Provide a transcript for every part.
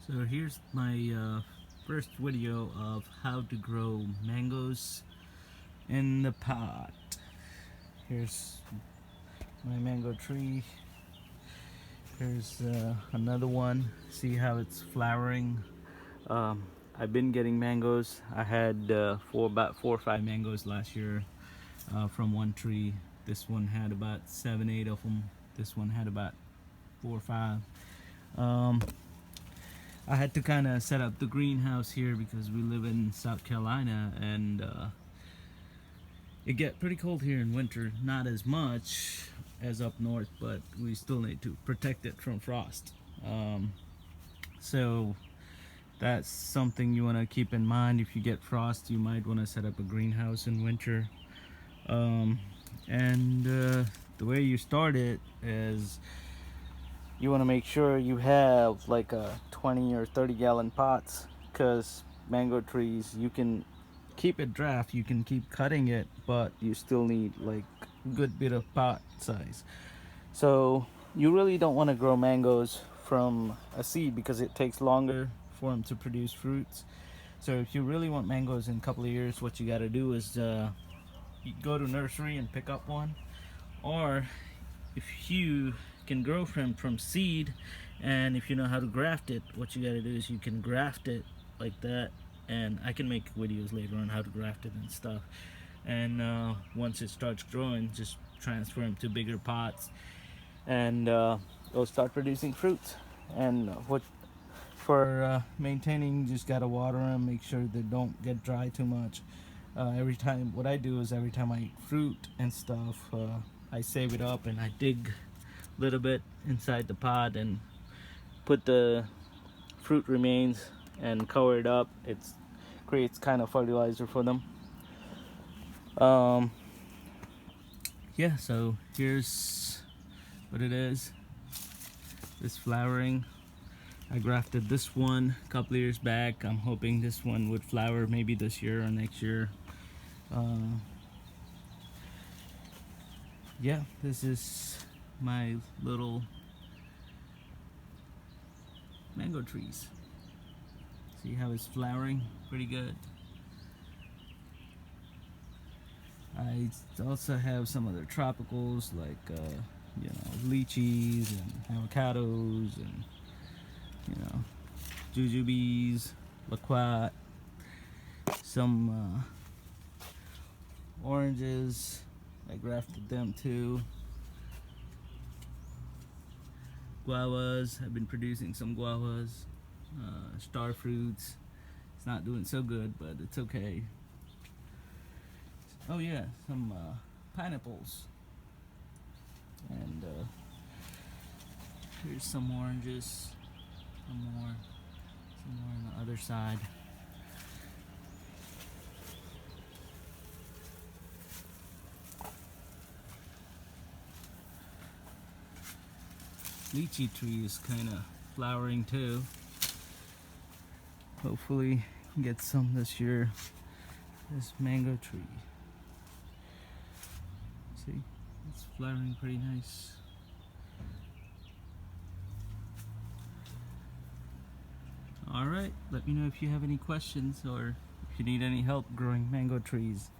So here's my first video of how to grow mangoes in the pot. Here's my mango tree. Here's another one. See how it's flowering. I've been getting mangoes. I had about 4 or 5 mangoes last year from one tree. This one had about 7, 8 of them. This one had about 4 or 5. I had to kind of set up the greenhouse here because we live in South Carolina and it gets pretty cold here in winter. Not as much as up north, but we still need to protect it from frost. So that's something you want to keep in mind. If you get frost, you might want to set up a greenhouse in winter. The way you start it is you want to make sure you have like a 20 or 30 gallon pots, because mango trees, you can keep it draft, you can keep cutting it, but you still need like a good bit of pot size. So you really don't want to grow mangoes from a seed because it takes longer for them to produce fruits. So if you really want mangoes in a couple of years, what you got to do is you go to nursery and pick up one, or if you can grow from seed, and if you know how to graft it, what you got to do is you can graft it like that, and I can make videos later on how to graft it and stuff. And once it starts growing, just transfer them to bigger pots, and it'll start producing fruits. And for maintaining, just gotta water them, make sure they don't get dry too much. What I do is every time I eat fruit and stuff, I save it up and I dig a little bit inside the pot and put the fruit remains and cover it up. It creates kind of fertilizer for them. Yeah, so here's what it is. This flowering. I grafted this one a couple of years back. I'm hoping this one would flower maybe this year or next year. Yeah, this is my little mango trees. See how it's flowering? Pretty good. I also have some other tropicals like lychees and avocados and jujubes, loquat, some oranges. I grafted them too. Guavas, I've been producing some guavas. Star fruits, it's not doing so good, but it's okay. Oh yeah, some pineapples. And here's some oranges. Some more on the other side. Lychee tree is kind of flowering too. Hopefully get some this year. This mango tree. See, it's flowering pretty nice. Alright, let me know if you have any questions or if you need any help growing mango trees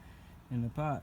in the pot.